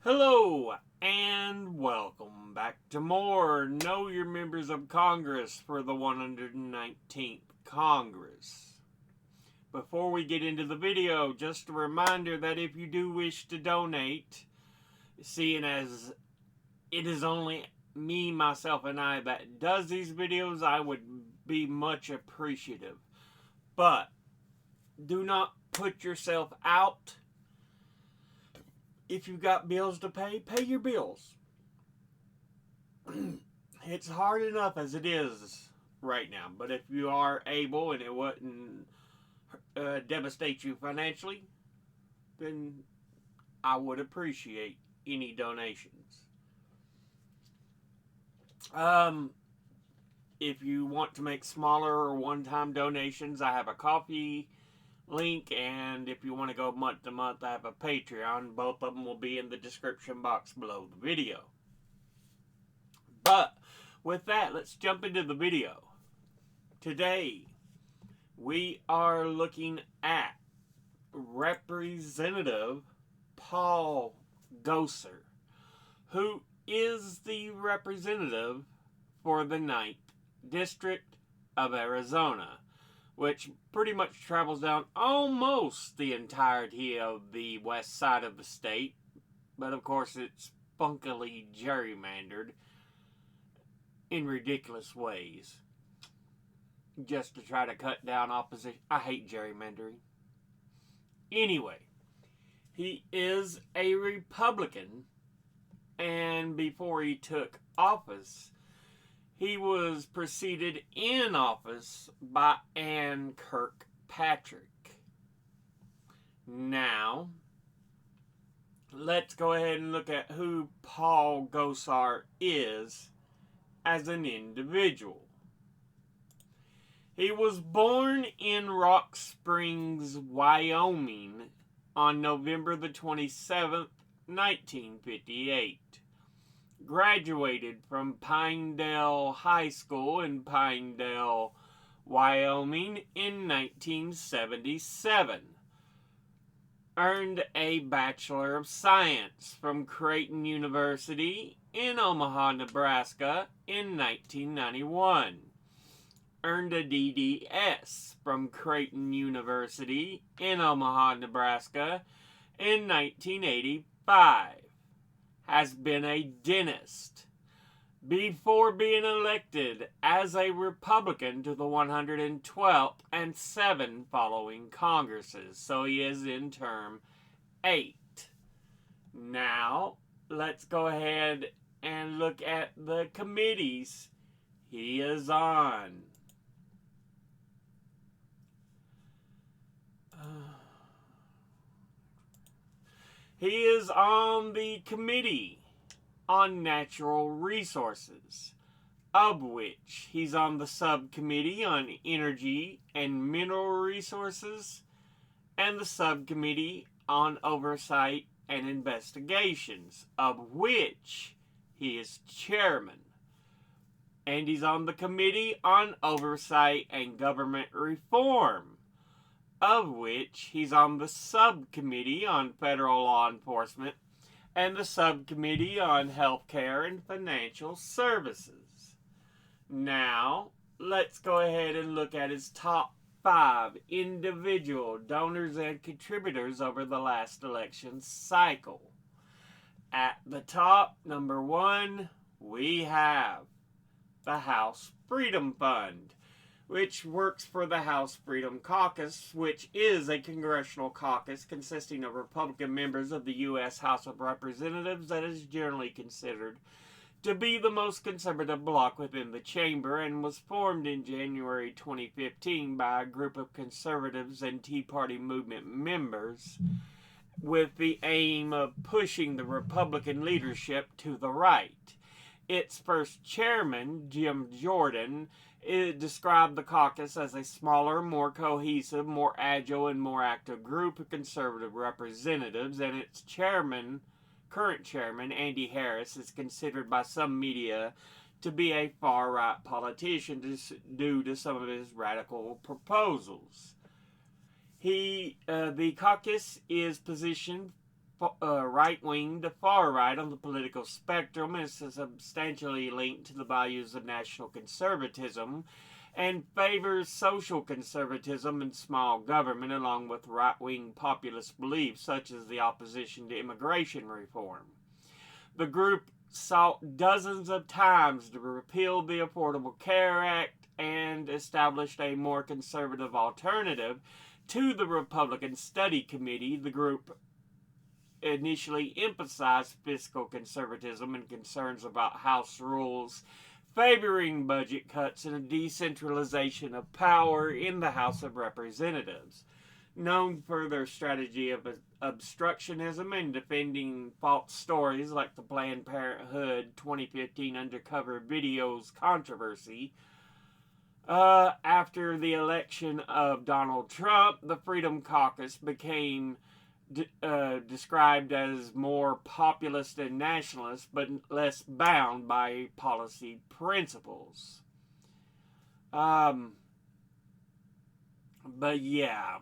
Hello and welcome back to more Know Your Members of Congress for the 119th Congress. Before we get into the video, just a reminder that if you do wish to donate, seeing as it is only me, myself, and I that does these videos, I would be much appreciative. But do not put yourself out. If you've got bills to pay, pay your bills. It's hard enough as it is right now, but if you are able and it wouldn't devastate you financially, then I would appreciate any donations. Um, if you want to make smaller or one-time donations, I have a coffee link, and if you want to go month to month, I have a Patreon. Both of them will be in the description box below the video. But with that, let's jump into the video. Today, we are looking at Representative Paul Gosar, who is the representative for the 9th District of Arizona, which pretty much travels down almost the entirety of the west side of the state, but of course it's funkily gerrymandered in ridiculous ways just to try to cut down opposition. I hate gerrymandering. Anyway, he is a Republican, and before he took office, he was preceded in office by Ann Kirkpatrick. Now, let's go ahead and look at who Paul Gosar is as an individual. He was born in Rock Springs, Wyoming on November the 27th, 1958. Graduated from Pinedale High School in Pinedale, Wyoming in 1977. Earned a Bachelor of Science from Creighton University in Omaha, Nebraska in 1991. Earned a DDS from Creighton University in Omaha, Nebraska in 1985. Has been a dentist before being elected as a Republican to the 112th and 7 following Congresses. So he is in term 8. Now, let's go ahead and look at the committees he is on. He is on the Committee on Natural Resources, of which he's on the Subcommittee on Energy and Mineral Resources and the Subcommittee on Oversight and Investigations, of which he is chairman. And he's on the Committee on Oversight and Government Reform, of which he's on the Subcommittee on Federal Law Enforcement and the Subcommittee on Healthcare and Financial Services. Now, let's go ahead and look at his top 5 individual donors and contributors over the last election cycle. At the top, number 1, we have the House Freedom Fund, which works for the House Freedom Caucus, which is a congressional caucus consisting of Republican members of the U.S. House of Representatives that is generally considered to be the most conservative bloc within the chamber, and was formed in January 2015 by a group of conservatives and Tea Party movement members with the aim of pushing the Republican leadership to the right. Its first chairman, Jim Jordan, described the caucus as a smaller, more cohesive, more agile, and more active group of conservative representatives, and its current chairman, Andy Harris, is considered by some media to be a far-right politician due to some of his radical proposals. The caucus is positioned right wing to far right on the political spectrum, and is substantially linked to the values of national conservatism and favors social conservatism and small government, along with right wing populist beliefs such as the opposition to immigration reform. The group sought dozens of times to repeal the Affordable Care Act and established a more conservative alternative to the Republican Study Committee. The group initially emphasized fiscal conservatism and concerns about House rules favoring budget cuts and a decentralization of power in the House of Representatives. Known for their strategy of obstructionism and defending false stories like the Planned Parenthood 2015 undercover videos controversy, after the election of Donald Trump, the Freedom Caucus became described as more populist and nationalist, but less bound by policy principles. But yeah,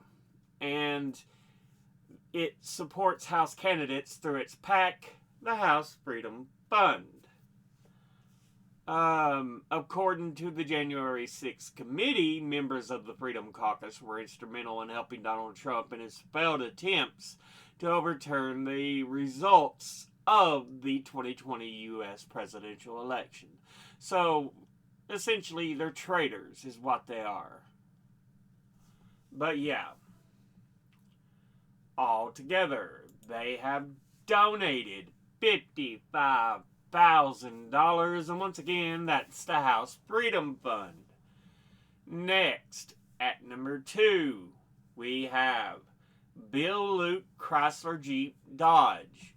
and it supports House candidates through its PAC, the House Freedom Fund. According to the January 6th committee, members of the Freedom Caucus were instrumental in helping Donald Trump in his failed attempts to overturn the results of the 2020 U.S. presidential election. So, essentially, they're traitors, is what they are. But yeah, altogether, they have donated $55,000, and once again, that's the House Freedom Fund. Next, at number 2, we have Bill Luke Chrysler Jeep Dodge.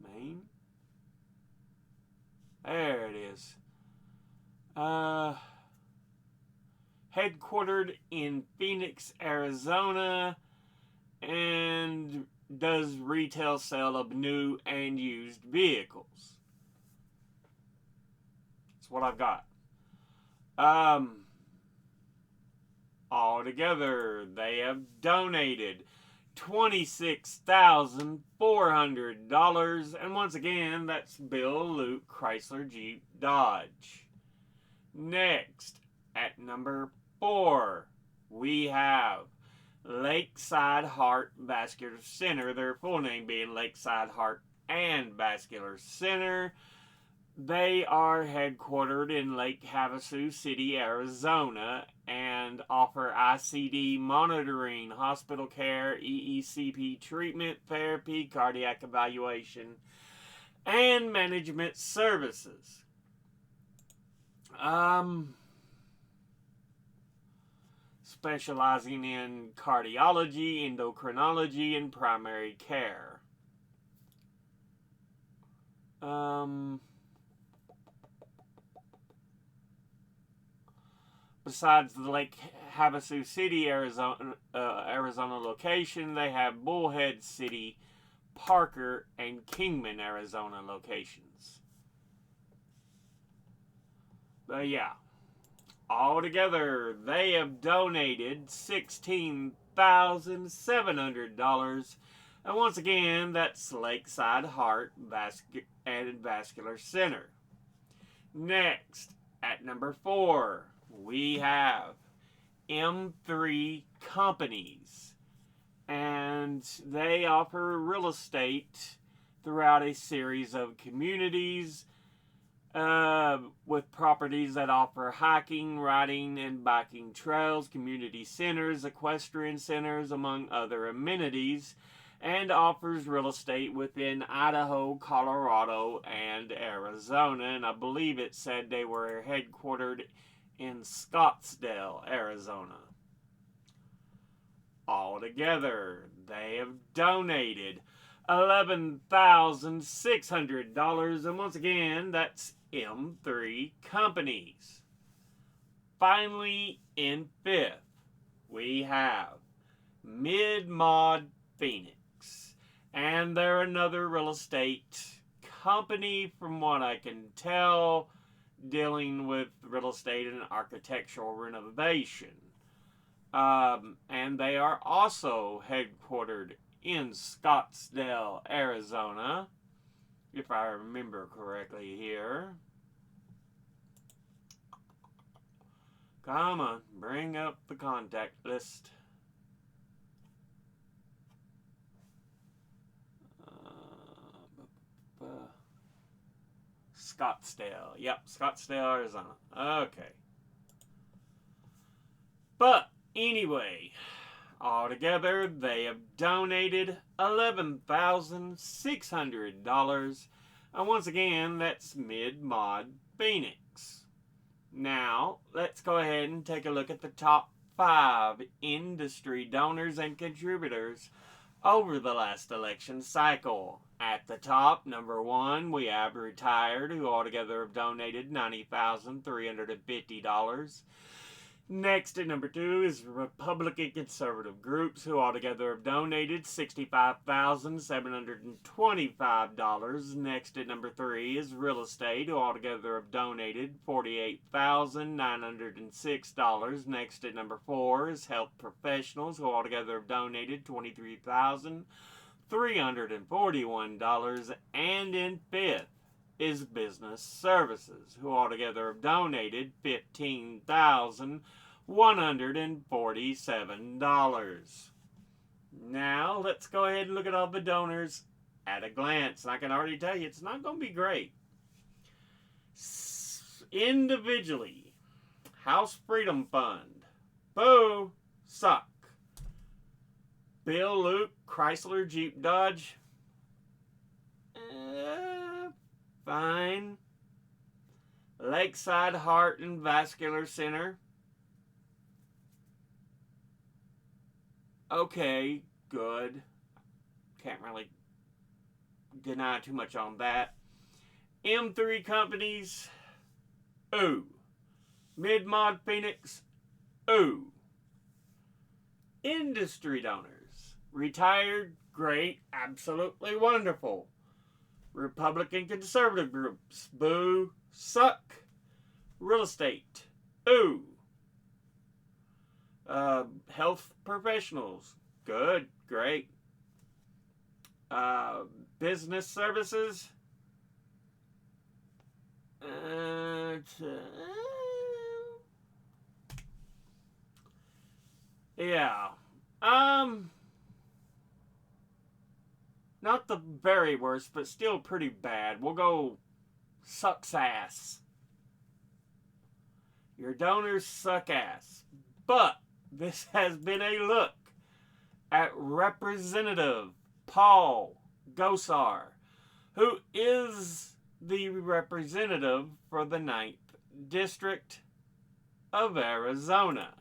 Maine? There it is. Headquartered in Phoenix, Arizona, and does retail sale of new and used vehicles. That's what I've got. Altogether, they have donated $26,400, and once again, that's Bill Luke Chrysler Jeep Dodge. Next, at number 4, we have Lakeside Heart Vascular Center, their full name being Lakeside Heart and Vascular Center. They are headquartered in Lake Havasu City, Arizona, and offer ICD monitoring, hospital care, EECP treatment, therapy, cardiac evaluation, and management services. Specializing in cardiology, endocrinology, and primary care. Besides the Lake Havasu City, Arizona location, they have Bullhead City, Parker, and Kingman, Arizona locations. But yeah, altogether, they have donated $16,700. And once again, that's Lakeside Heart and Vascular Center. Next, at number 4, we have M3 Companies. And they offer real estate throughout a series of communities with properties that offer hiking, riding, and biking trails, community centers, equestrian centers, among other amenities, and offers real estate within Idaho, Colorado, and Arizona. And I believe it said they were headquartered in Scottsdale, Arizona. Altogether, they have donated $11,600, and once again, that's M3 Companies. Finally, in 5th, we have Mid-Mod Phoenix, and they're another real estate company, from what I can tell, dealing with real estate and architectural renovation. And they are also headquartered in Scottsdale, Arizona, if I remember correctly here. Come on, bring up the contact list. Scottsdale. Yep, Scottsdale, Arizona. Okay. But anyway, altogether they have donated $11,600. And once again, that's Mid-Mod Phoenix. Now, let's go ahead and take a look at the top 5 industry donors and contributors over the last election cycle. At the top, number 1, we have Retired, who altogether have donated $90,350. Next at number 2 is Republican conservative groups, who altogether have donated $65,725. Next at number 3 is real estate, who altogether have donated $48,906. Next at number 4 is health professionals, who altogether have donated $23,341. And in 5th is business services, who altogether have donated $15,147. Now, let's go ahead and look at all the donors at a glance. And I can already tell you, it's not going to be great. Individually, House Freedom Fund, boo, suck. Bill Luke, Chrysler, Jeep, Dodge, fine. Lakeside Heart and Vascular Center, okay, good. Can't really deny too much on that. M3 companies, ooh. Mid-Mod Phoenix, ooh. Industry donors, Retired, great, absolutely wonderful. Republican conservative groups, boo, suck. Real estate, ooh. Health professionals, good, great. Business services, yeah. Not the very worst, but still pretty bad. We'll go sucks ass. Your donors suck ass. But this has been a look at Representative Paul Gosar, who is the representative for the 9th District of Arizona.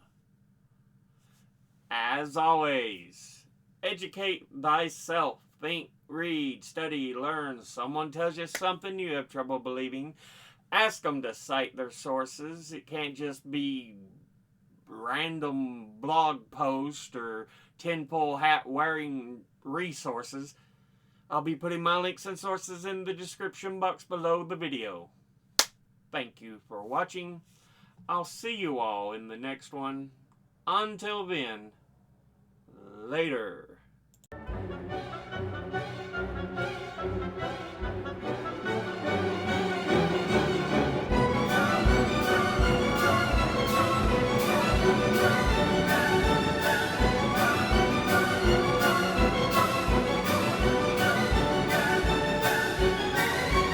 As always, educate thyself. Think, read, study, learn. Someone tells you something you have trouble believing, ask them to cite their sources. It can't just be random blog post or tinfoil hat wearing resources. I'll be putting my links and sources in the description box below the video. Thank you for watching. I'll see you all in the next one. Until then, later.